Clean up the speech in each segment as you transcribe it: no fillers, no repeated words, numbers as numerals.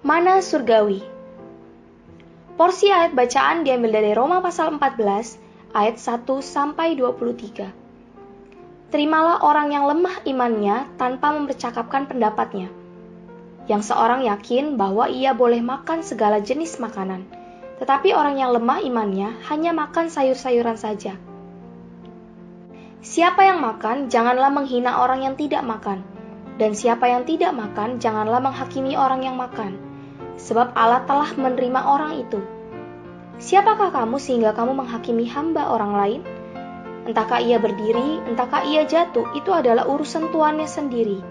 Mana surgawi. Porsi ayat bacaan diambil dari Roma pasal 14 ayat 1-23. Terimalah orang yang lemah imannya tanpa mempercakapkan pendapatnya, yang seorang yakin bahwa ia boleh makan segala jenis makanan, tetapi orang yang lemah imannya hanya makan sayur-sayuran saja. Siapa yang makan, janganlah menghina orang yang tidak makan, dan siapa yang tidak makan, janganlah menghakimi orang yang makan, sebab Allah telah menerima orang itu. Siapakah kamu sehingga kamu menghakimi hamba orang lain? Entahkah ia berdiri, entahkah ia jatuh, itu adalah urusan tuannya sendiri.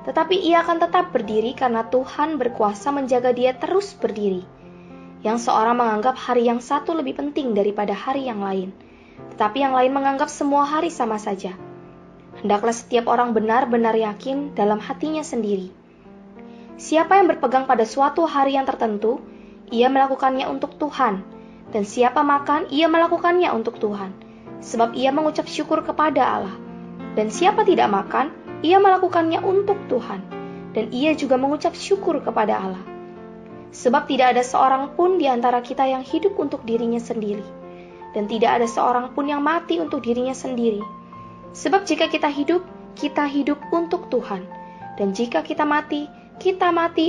Tetapi ia akan tetap berdiri karena Tuhan berkuasa menjaga dia terus berdiri. Yang seorang menganggap hari yang satu lebih penting daripada hari yang lain, tetapi yang lain menganggap semua hari sama saja. Hendaklah setiap orang benar-benar yakin dalam hatinya sendiri. Siapa yang berpegang pada suatu hari yang tertentu, ia melakukannya untuk Tuhan, dan siapa makan, ia melakukannya untuk Tuhan, sebab ia mengucap syukur kepada Allah. Dan siapa tidak makan, ia melakukannya untuk Tuhan, dan ia juga mengucap syukur kepada Allah. Sebab tidak ada seorang pun di antara kita yang hidup untuk dirinya sendiri, dan tidak ada seorang pun yang mati untuk dirinya sendiri. Sebab jika kita hidup untuk Tuhan, dan jika kita mati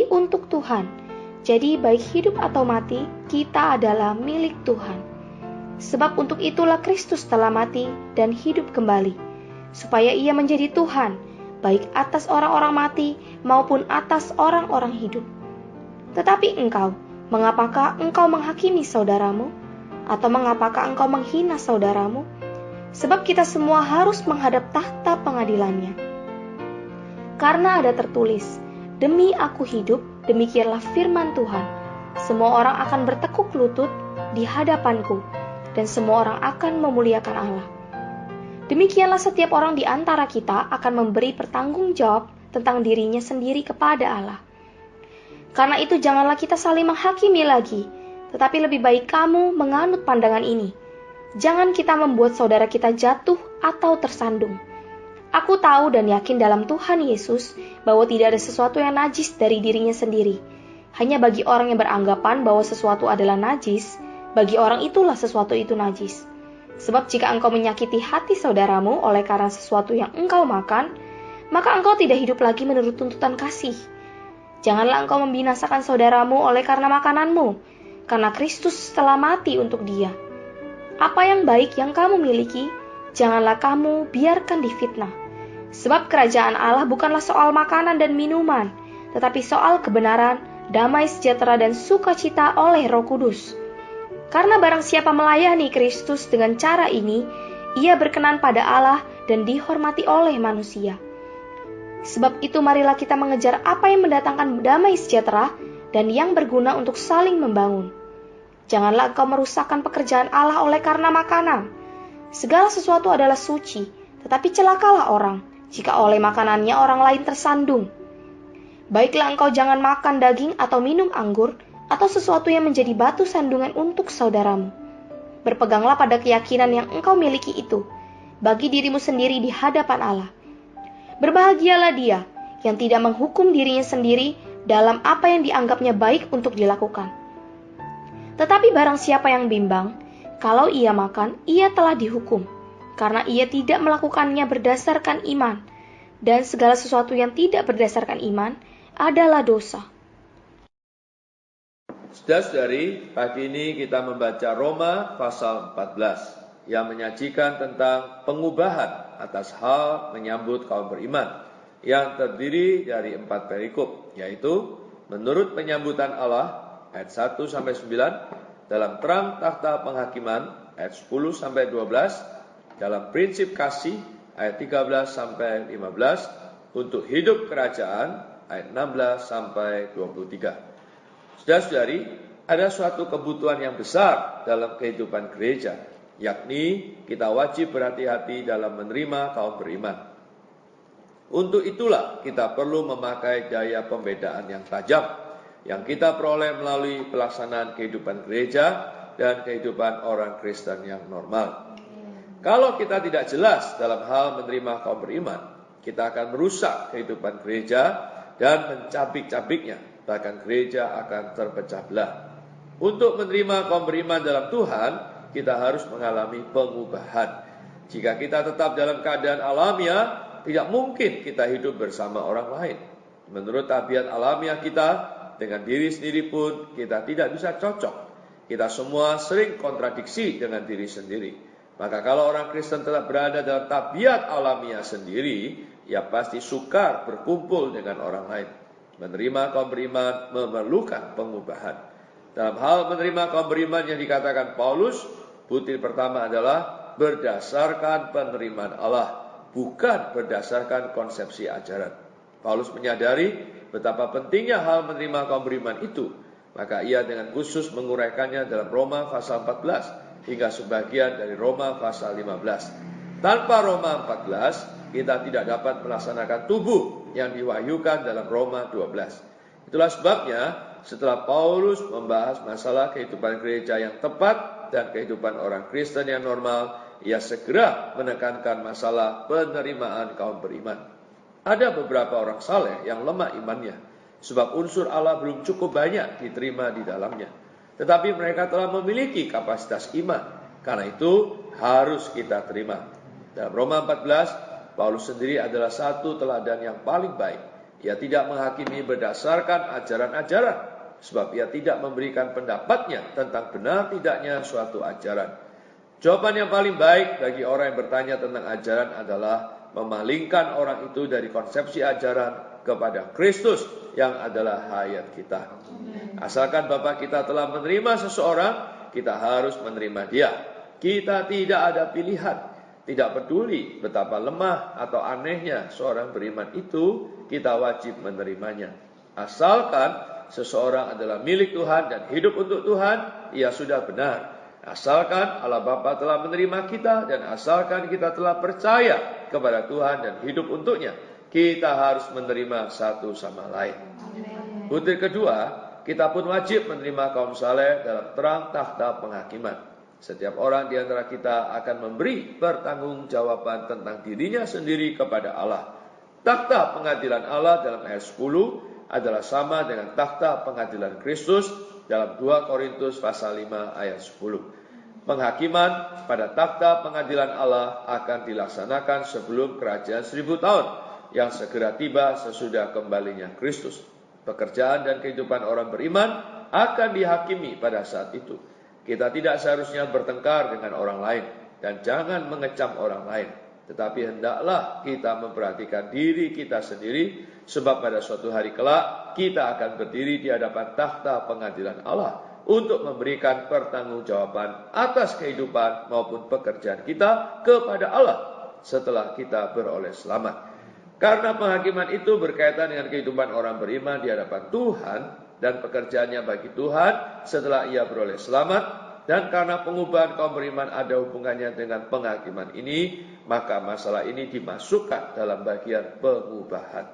untuk Tuhan. Jadi baik hidup atau mati, kita adalah milik Tuhan. Sebab untuk itulah Kristus telah mati dan hidup kembali, supaya ia menjadi Tuhan, baik atas orang-orang mati maupun atas orang-orang hidup. Tetapi engkau, mengapakah engkau menghakimi saudaramu? Atau mengapakah engkau menghina saudaramu? Sebab kita semua harus menghadap tahta pengadilannya. Karena ada tertulis, demi aku hidup, demikianlah firman Tuhan, semua orang akan bertekuk lutut di hadapanku, dan semua orang akan memuliakan Allah. Demikianlah setiap orang di antara kita akan memberi pertanggung jawab tentang dirinya sendiri kepada Allah. Karena itu janganlah kita saling menghakimi lagi, tetapi lebih baik kamu menganut pandangan ini. Jangan kita membuat saudara kita jatuh atau tersandung. Aku tahu dan yakin dalam Tuhan Yesus bahwa tidak ada sesuatu yang najis dari dirinya sendiri. Hanya bagi orang yang beranggapan bahwa sesuatu adalah najis, bagi orang itulah sesuatu itu najis. Sebab jika engkau menyakiti hati saudaramu oleh karena sesuatu yang engkau makan, maka engkau tidak hidup lagi menurut tuntutan kasih. Janganlah engkau membinasakan saudaramu oleh karena makananmu, karena Kristus telah mati untuk dia. Apa yang baik yang kamu miliki, janganlah kamu biarkan difitnah. Sebab kerajaan Allah bukanlah soal makanan dan minuman, tetapi soal kebenaran, damai sejahtera dan sukacita oleh Roh Kudus. Karena barang siapa melayani Kristus dengan cara ini, ia berkenan pada Allah dan dihormati oleh manusia. Sebab itu marilah kita mengejar apa yang mendatangkan damai sejahtera dan yang berguna untuk saling membangun. Janganlah engkau merusakkan pekerjaan Allah oleh karena makanan. Segala sesuatu adalah suci, tetapi celakalah orang jika oleh makanannya orang lain tersandung. Baiklah engkau jangan makan daging atau minum anggur, atau sesuatu yang menjadi batu sandungan untuk saudaramu. Berpeganglah pada keyakinan yang engkau miliki itu, bagi dirimu sendiri di hadapan Allah. Berbahagialah dia yang tidak menghukum dirinya sendiri dalam apa yang dianggapnya baik untuk dilakukan. Tetapi barang siapa yang bimbang, kalau ia makan, ia telah dihukum, karena ia tidak melakukannya berdasarkan iman, dan segala sesuatu yang tidak berdasarkan iman adalah dosa. Saudara-saudari, pagi ini kita membaca Roma pasal 14 yang menyajikan tentang pengubahan atas hal menyambut kaum beriman yang terdiri dari 4 perikop, yaitu menurut penyambutan Allah ayat 1-9, dalam terang takhta penghakiman ayat 10-12, dalam prinsip kasih ayat 13-15, untuk hidup kerajaan ayat 16-23. Saudara-saudari, ada suatu kebutuhan yang besar dalam kehidupan gereja, yakni kita wajib berhati-hati dalam menerima kaum beriman. Untuk itulah kita perlu memakai daya pembedaan yang tajam, yang kita peroleh melalui pelaksanaan kehidupan gereja dan kehidupan orang Kristen yang normal. Kalau kita tidak jelas dalam hal menerima kaum beriman, kita akan merusak kehidupan gereja dan mencabik-cabiknya. bahkan gereja akan terpecah belah. Untuk menerima kaum beriman dalam Tuhan, kita harus mengalami pengubahan. Jika kita tetap dalam keadaan alamiah, tidak mungkin kita hidup bersama orang lain. Menurut tabiat alamiah kita, dengan diri sendiri pun kita tidak bisa cocok. Kita semua sering kontradiksi dengan diri sendiri. Maka kalau orang Kristen tetap berada dalam tabiat alamiah sendiri, ia pasti sukar berkumpul dengan orang lain. Menerima kaum beriman memerlukan pengubahan. Dalam hal menerima kaum beriman yang dikatakan Paulus, butir pertama adalah berdasarkan penerimaan Allah, bukan berdasarkan konsepsi ajaran. Paulus menyadari betapa pentingnya hal menerima kaum beriman itu, maka ia dengan khusus menguraikannya dalam Roma pasal 14 hingga sebagian dari Roma pasal 15. Tanpa Roma 14, kita tidak dapat melaksanakan tubuh yang diwahyukan dalam Roma 12. Itulah sebabnya setelah Paulus membahas masalah kehidupan gereja yang tepat dan kehidupan orang Kristen yang normal, ia segera menekankan masalah penerimaan kaum beriman. Ada beberapa orang saleh yang lemah imannya, sebab unsur Allah belum cukup banyak diterima di dalamnya. Tetapi mereka telah memiliki kapasitas iman, karena itu harus kita terima. Dalam Roma 14, Paulus sendiri adalah satu teladan yang paling baik. Ia tidak menghakimi berdasarkan ajaran-ajaran, sebab ia tidak memberikan pendapatnya tentang benar tidaknya suatu ajaran. Jawaban yang paling baik bagi orang yang bertanya tentang ajaran adalah memalingkan orang itu dari konsepsi ajaran kepada Kristus yang adalah hayat kita. Asalkan Bapa kita telah menerima seseorang, kita harus menerima dia. Kita tidak ada pilihan. Tidak peduli betapa lemah atau anehnya seorang beriman itu, kita wajib menerimanya. Asalkan seseorang adalah milik Tuhan dan hidup untuk Tuhan, ia sudah benar. Asalkan Allah Bapa telah menerima kita dan asalkan kita telah percaya kepada Tuhan dan hidup untuknya, kita harus menerima satu sama lain. Butir kedua, kita pun wajib menerima kaum saleh dalam terang takhta penghakiman. Setiap orang di antara kita akan memberi pertanggungjawaban tentang dirinya sendiri kepada Allah. Takhta pengadilan Allah dalam ayat 10 adalah sama dengan takhta pengadilan Kristus dalam 2 Korintus pasal 5 ayat 10. Penghakiman pada takhta pengadilan Allah akan dilaksanakan sebelum kerajaan 1000 tahun yang segera tiba sesudah kembalinya Kristus. Pekerjaan dan kehidupan orang beriman akan dihakimi pada saat itu. Kita tidak seharusnya bertengkar dengan orang lain dan jangan mengecam orang lain. Tetapi hendaklah kita memperhatikan diri kita sendiri, sebab pada suatu hari kelak kita akan berdiri di hadapan takhta pengadilan Allah untuk memberikan pertanggungjawaban atas kehidupan maupun pekerjaan kita kepada Allah setelah kita beroleh selamat. Karena penghakiman itu berkaitan dengan kehidupan orang beriman di hadapan Tuhan dan pekerjaannya bagi Tuhan setelah ia beroleh selamat, dan karena pengubahan kaum beriman ada hubungannya dengan penghakiman ini, maka masalah ini dimasukkan dalam bagian pengubahan.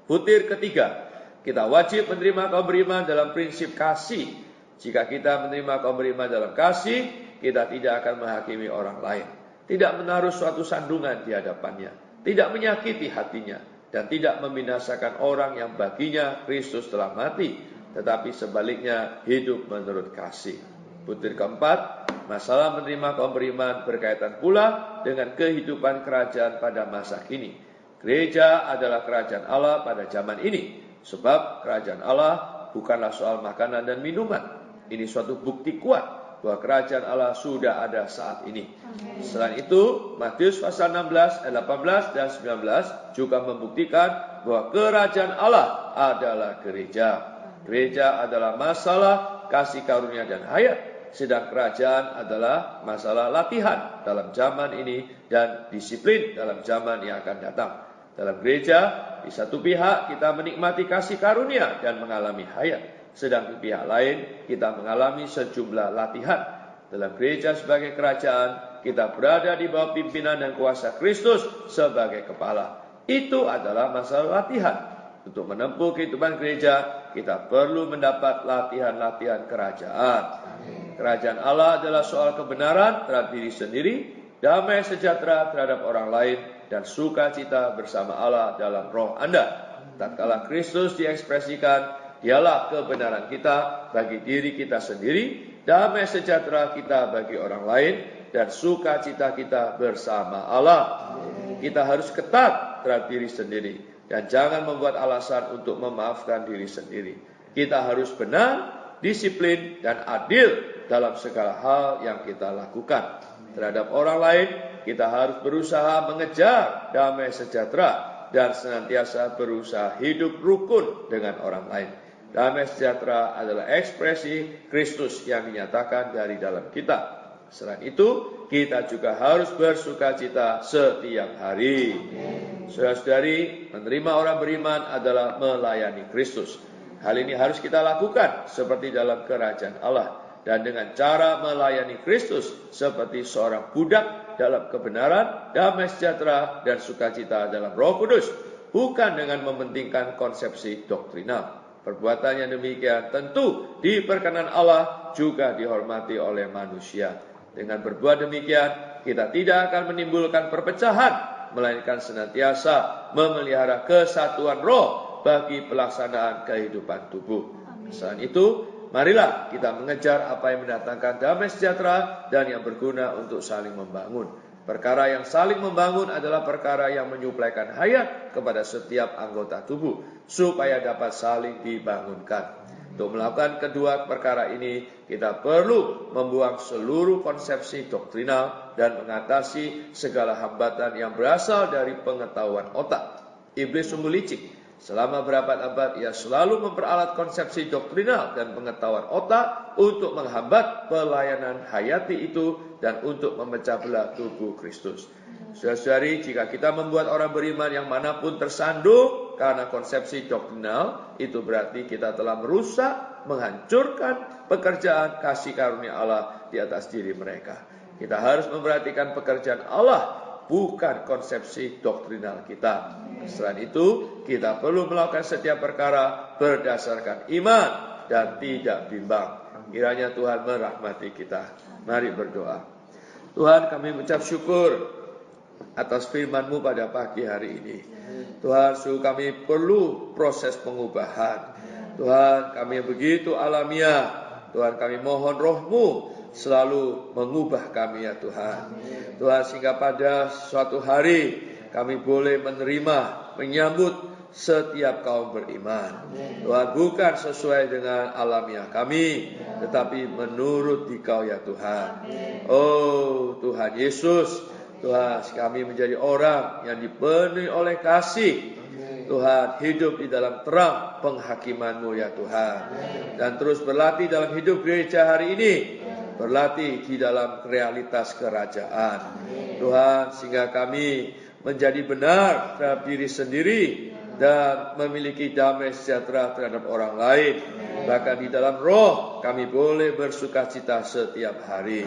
Butir ketiga, kita wajib menerima kaum beriman dalam prinsip kasih. Jika kita menerima kaum beriman dalam kasih, kita tidak akan menghakimi orang lain, tidak menaruh suatu sandungan di hadapannya, tidak menyakiti hatinya, dan tidak membinasakan orang yang baginya Kristus telah mati, tetapi sebaliknya hidup menurut kasih. Butir keempat, masalah menerima kaum beriman berkaitan pula dengan kehidupan kerajaan pada masa kini. Gereja adalah kerajaan Allah pada zaman ini, sebab kerajaan Allah bukanlah soal makanan dan minuman. Ini suatu bukti kuat bahwa kerajaan Allah sudah ada saat ini. Selain itu, Matius pasal 16 ayat 18 dan 19 juga membuktikan bahwa kerajaan Allah adalah gereja. Gereja adalah masalah kasih karunia dan hayat, sedang kerajaan adalah masalah latihan dalam zaman ini dan disiplin dalam zaman yang akan datang. Dalam gereja, di satu pihak kita menikmati kasih karunia dan mengalami hayat, sedang di pihak lain kita mengalami sejumlah latihan. Dalam gereja sebagai kerajaan, kita berada di bawah pimpinan dan kuasa Kristus sebagai kepala. Itu adalah masalah latihan. Untuk menempuh kehidupan gereja, kita perlu mendapat latihan-latihan kerajaan. Kerajaan Allah adalah soal kebenaran terhadap diri sendiri, damai sejahtera terhadap orang lain, dan sukacita bersama Allah dalam roh Anda. Tatkala Kristus diekspresikan, dialah kebenaran kita bagi diri kita sendiri, damai sejahtera kita bagi orang lain, dan sukacita kita bersama Allah. Kita harus ketat terhadap diri sendiri dan jangan membuat alasan untuk memaafkan diri sendiri. Kita harus benar, disiplin, dan adil dalam segala hal yang kita lakukan. Terhadap orang lain, kita harus berusaha mengejar damai sejahtera dan senantiasa berusaha hidup rukun dengan orang lain. Damai sejahtera adalah ekspresi Kristus yang dinyatakan dari dalam kita. Selain itu, kita juga harus bersukacita setiap hari. Saudara-saudari, menerima orang beriman adalah melayani Kristus. Hal ini harus kita lakukan seperti dalam kerajaan Allah. Dan dengan cara melayani Kristus seperti seorang budak dalam kebenaran, damai sejahtera, dan sukacita dalam Roh Kudus. Bukan dengan mementingkan konsepsi doktrinal. Perbuatan yang demikian tentu diperkenan Allah, juga dihormati oleh manusia. Dengan berbuat demikian, kita tidak akan menimbulkan perpecahan, melainkan senantiasa memelihara kesatuan roh bagi pelaksanaan kehidupan tubuh. Selain itu, marilah kita mengejar apa yang mendatangkan damai sejahtera dan yang berguna untuk saling membangun. Perkara yang saling membangun adalah perkara yang menyuplaikan hayat kepada setiap anggota tubuh, supaya dapat saling dibangunkan. Untuk melakukan kedua perkara ini, kita perlu membuang seluruh konsepsi doktrinal dan mengatasi segala hambatan yang berasal dari pengetahuan otak. Iblis sungguh licik. Selama berabad-abad ia selalu memperalat konsepsi doktrinal dan pengetahuan otak untuk menghambat pelayanan hayati itu dan untuk memecah belah tubuh Kristus. Saudara-saudari, jika kita membuat orang beriman yang manapun tersandung karena konsepsi doktrinal, itu berarti kita telah merusak, menghancurkan pekerjaan kasih karunia Allah di atas diri mereka. Kita harus memperhatikan pekerjaan Allah, bukan konsepsi doktrinal kita. Selain itu, kita perlu melakukan setiap perkara berdasarkan iman dan tidak bimbang. Kiranya Tuhan merahmati kita. Mari berdoa. Tuhan, kami mengucap syukur atas firman-Mu pada pagi hari ini. Tuhan, sungguh kami perlu proses pengubahan. Tuhan, kami begitu alamiah. Tuhan, kami mohon Roh-Mu selalu mengubah kami ya Tuhan. Tuhan, sehingga pada suatu hari kami boleh menerima, menyambut setiap kaum beriman. Tuhan, bukan sesuai dengan alamiah kami, tetapi menurut Dikau ya Tuhan. Oh Tuhan Yesus, Tuhan, kami menjadi orang yang dipenuhi oleh kasih. Tuhan, hidup di dalam terang penghakiman-Mu ya Tuhan. Dan terus berlatih dalam hidup gereja hari ini. Berlatih di dalam realitas kerajaan. Tuhan, sehingga kami menjadi benar terhadap diri sendiri dan memiliki damai sejahtera terhadap orang lain. Bahkan di dalam roh kami boleh bersukacita setiap hari.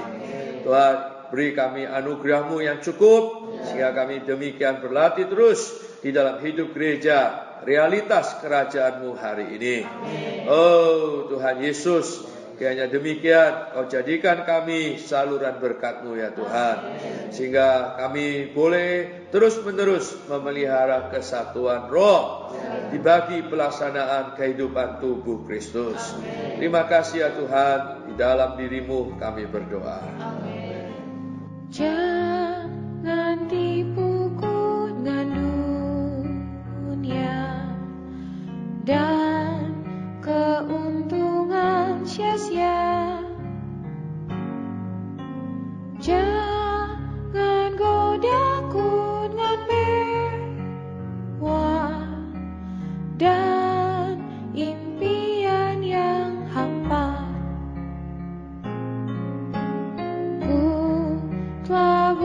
Tuhan, beri kami anugerah-Mu yang cukup sehingga kami demikian berlatih terus di dalam hidup gereja, realitas kerajaan-Mu hari ini. Oh Tuhan Yesus, kiranya demikian Kau jadikan kami saluran berkat-Mu ya Tuhan, sehingga kami boleh terus-menerus memelihara kesatuan roh dibagi pelaksanaan kehidupan tubuh Kristus. Terima kasih ya Tuhan, di dalam diri-Mu kami berdoa. Jangan tipuku dengan dunia dan keuntungan sia-sia. Jangan godaku dengan mewah dan impian yang hampa. Ku telah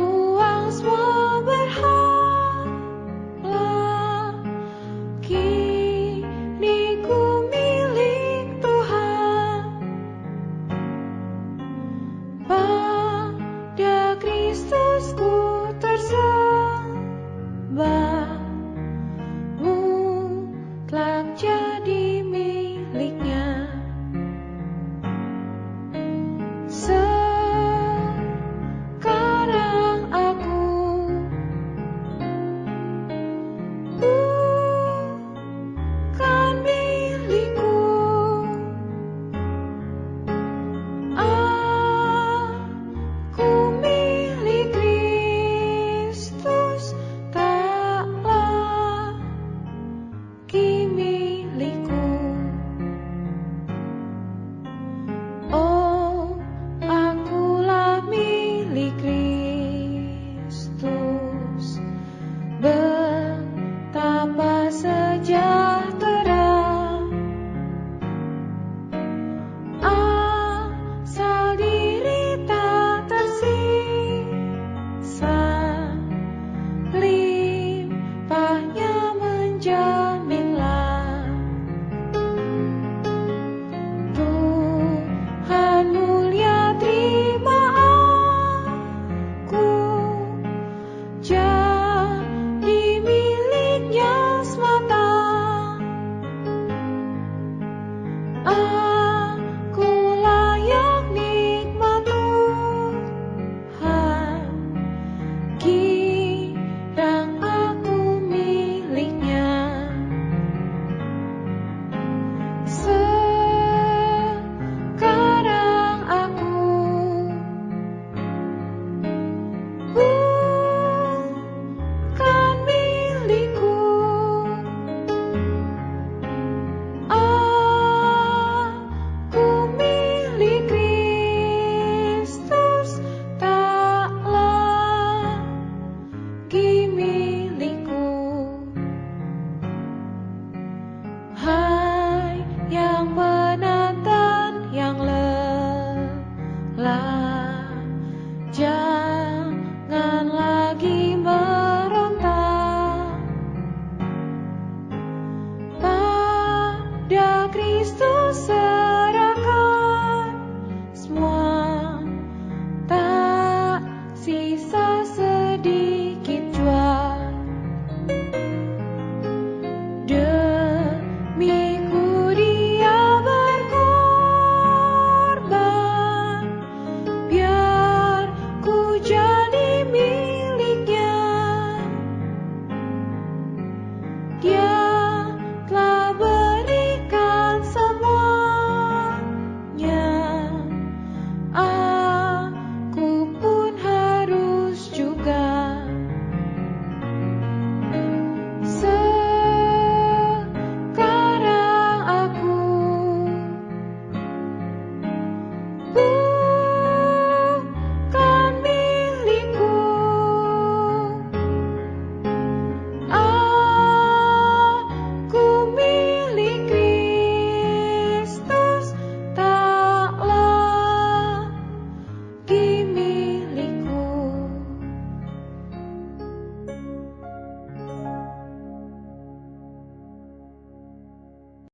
kasih